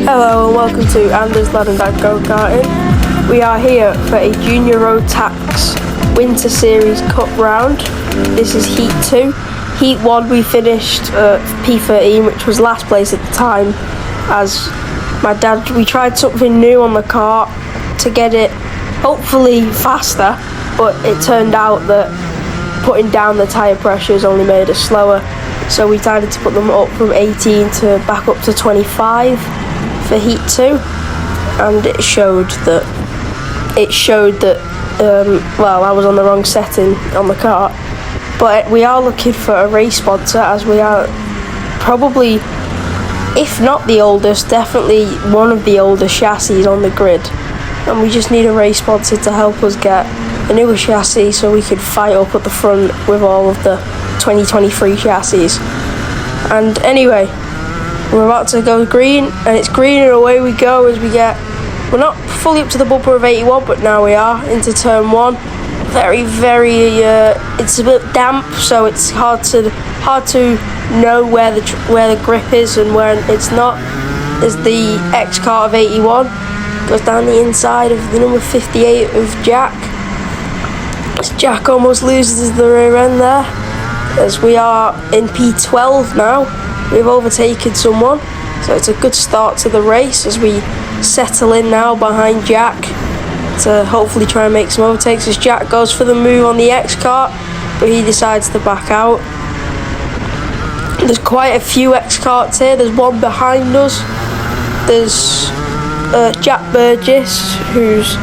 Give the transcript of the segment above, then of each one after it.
Hello and welcome to Anders Lad and Dad Go-Karting. We are here for a Junior Rotax Winter Series Cup round. This is Heat 2. Heat 1 we finished P13, which was last place at the time, as we tried something new on the car to get it hopefully faster, but it turned out that putting down the tyre pressures only made us slower. So we decided to put them up from 18 to back up to 25 for Heat 2, and it showed that well, I was on the wrong setting on the car. But we are looking for a race sponsor, as we are probably, if not the oldest, definitely one of the oldest chassis on the grid, and we just need a race sponsor to help us get a newer chassis so we could fight up at the front with all of the 2023 chassis. And anyway, we're about to go green, and it's green, and away we go as we're not fully up to the bumper of 81, but now we are into turn 1. Very, it's a bit damp, so it's hard to know where the grip is and where it's not. There's the X car of 81, goes down the inside of the number 58 of Jack. As Jack almost loses the rear end there, as we are in P12 now. We've overtaken someone, so it's a good start to the race as we settle in now behind Jack to hopefully try and make some overtakes, as Jack goes for the move on the X kart, but he decides to back out. There's quite a few X karts here. There's one behind us. There's Jack Burgess, who's,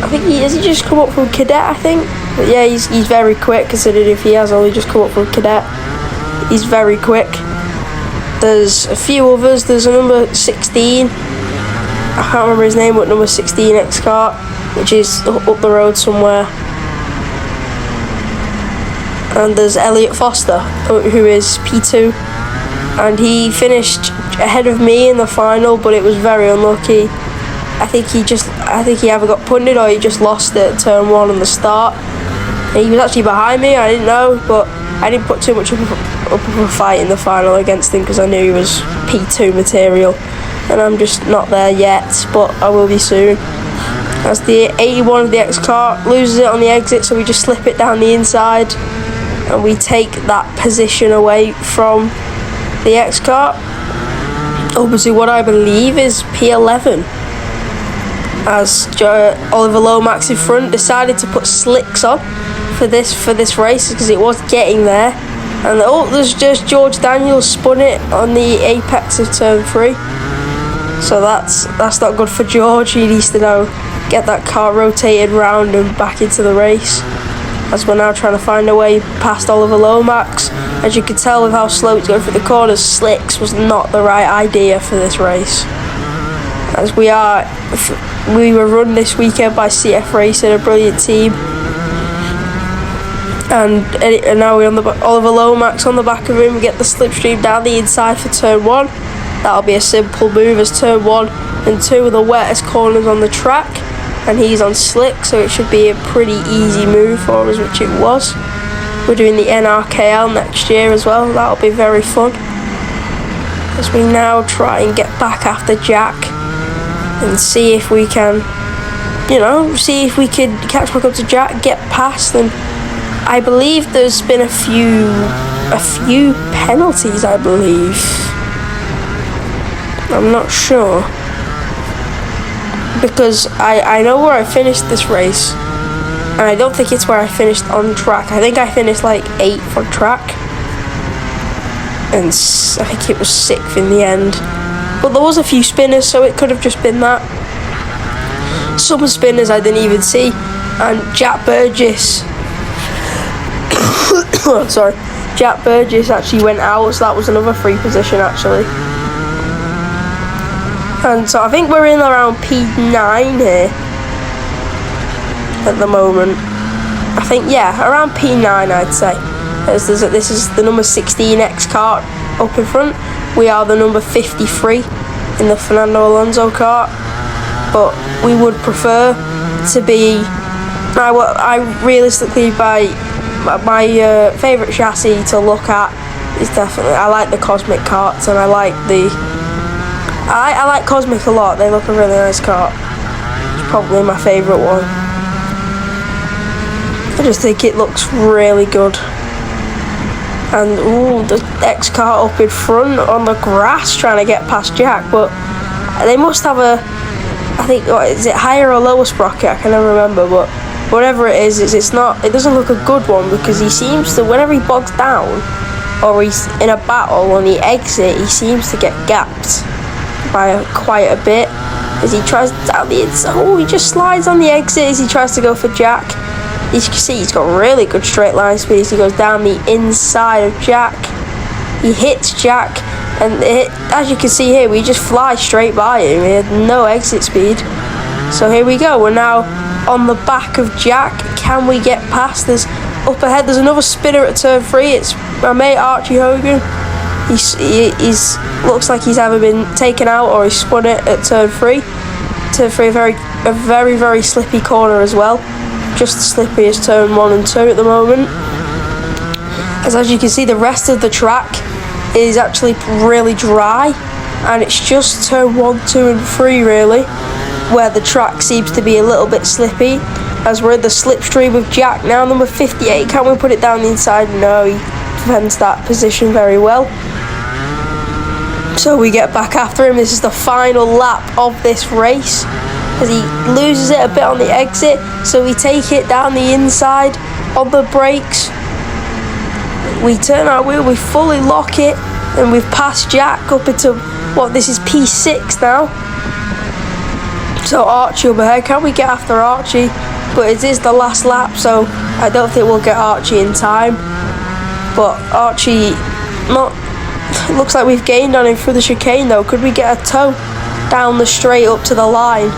I think he just come up from cadet, I think. But yeah, he's very quick, considering if he has only just come up from cadet. He's very quick. There's a few others. There's a number 16. I can't remember his name, but number 16 X kart, which is up the road somewhere. And there's Elliot Foster, who is P2, and he finished ahead of me in the final, but it was very unlucky. I think he either got punted or he just lost it at turn 1 on the start. And he was actually behind me. I didn't know, but I didn't put too much up of a fight in the final against him because I knew he was P2 material, and I'm just not there yet, but I will be soon. As the 81 of the X car loses it on the exit, so we just slip it down the inside and we take that position away from the X car over to what I believe is P11, as Oliver Lomax in front decided to put slicks on for this race because it was getting there. And there's just George Daniels spun it on the apex of turn 3, so that's not good for George. He needs to now get that car rotated round and back into the race, as we're now trying to find a way past Oliver Lomax. As you can tell with how slow it's going through the corners, slicks was not the right idea for this race, as we were run this weekend by CF Racing, a brilliant team. And now we're on Oliver Lomax on the back of him. We get the slipstream down the inside for turn 1. That'll be a simple move, as turn 1 and 2 are the wettest corners on the track, and he's on slick, so it should be a pretty easy move for us, which it was. We're doing the NRKL next year as well. That'll be very fun, as we now try and get back after Jack and see if we can, catch back up to Jack, get past them. I believe there's been a few penalties, I believe. I'm not sure, because I know where I finished this race, and I don't think it's where I finished on track. I think I finished like 8th on track, and I think it was 6th in the end. But there was a few spinners, so it could have just been that. Some spinners I didn't even see, and Jack Burgess Jack Burgess actually went out, so that was another free position actually. And so I think we're in around P9 here at the moment. I think, yeah, around P9 I'd say. This is the number 16 X kart up in front. We are the number 53 in the Fernando Alonso kart, but we would prefer to be, I realistically, my favourite chassis to look at is definitely, I like the Cosmic karts, and I like the I like Cosmic a lot. They look a really nice kart. It's probably my favourite one. I just think it looks really good. And ooh, the X kart up in front on the grass trying to get past Jack, but they must have a, I think, what is it, higher or lower sprocket? I can never remember, but whatever it is, it doesn't look a good one, because he seems to, whenever he bogs down or he's in a battle on the exit, he seems to get gapped by quite a bit as he tries down the inside. Oh, he just slides on the exit as he tries to go for Jack. You can see he's got really good straight line speed as he goes down the inside of Jack. He hits Jack, and as you can see here, we just fly straight by him. He had no exit speed. So here we go. We're now on the back of Jack. Can we get past? There's up ahead. There's another spinner at turn 3. It's my mate Archie Hogan. He's looks like he's either been taken out or he's spun it at turn 3. Turn 3, a very, very slippy corner as well. Just as slippery as turn 1 and 2 at the moment. As you can see, the rest of the track is actually really dry, and it's just turn 1, 2 and 3 really where the track seems to be a little bit slippy, as we're in the slipstream with Jack now, number 58. Can we put it down the inside? No, he defends that position very well. So we get back after him. This is the final lap of this race, as he loses it a bit on the exit, so we take it down the inside on the brakes. We turn our wheel, we fully lock it, and we've passed Jack up into, this is P6 now. So Archie up ahead. Can we get after Archie? But it is the last lap, so I don't think we'll get Archie in time. But Archie, looks like we've gained on him through the chicane though. Could we get a tow down the straight up to the line?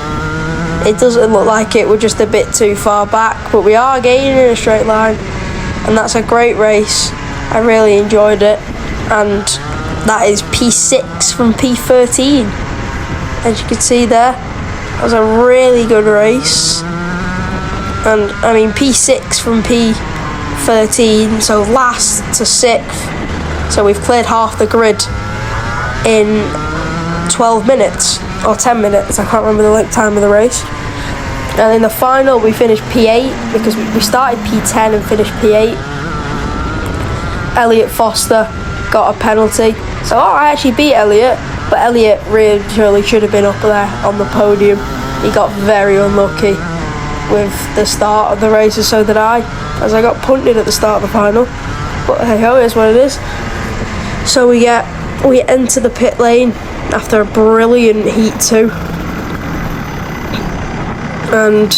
It doesn't look like it. We're just a bit too far back, but we are gaining in a straight line, and that's a great race. I really enjoyed it, and that is P6 from P13. As you can see there, that was a really good race. And I mean, P6 from P13, so last to 6th. So we've cleared half the grid in 12 minutes or 10 minutes. I can't remember the length time of the race. And in the final, we finished P8 because we started P10 and finished P8. Elliot Foster got a penalty, so I actually beat Elliot, but Elliot really should have been up there on the podium. He got very unlucky with the start of the race, and so did I, as I got punted at the start of the final. But hey ho, it is what it is. So we enter the pit lane after a brilliant heat 2, and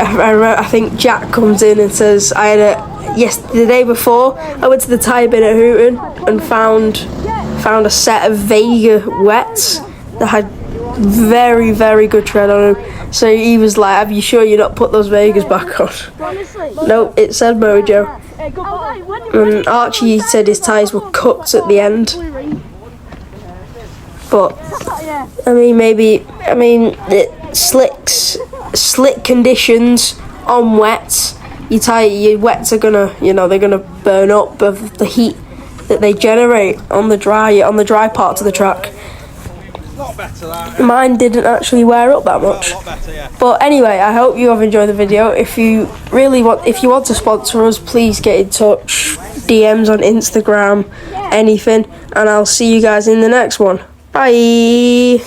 I think Jack comes in and says, the day before I went to the tyre bin at Hooton and found a set of Vega wets that had very, very good tread on them. So he was like, "Are you sure you're not put those Vegas back on?" No, it said Mojo. And Archie said his tyres were cooked at the end. But I mean, slick conditions on wets. Your wets are gonna, they're gonna burn up of the heat that they generate on the dry parts of the track. Mine didn't actually wear up that much. But anyway, I hope you have enjoyed the video. If you want to sponsor us, please get in touch. DMs on Instagram, anything, and I'll see you guys in the next one. Bye.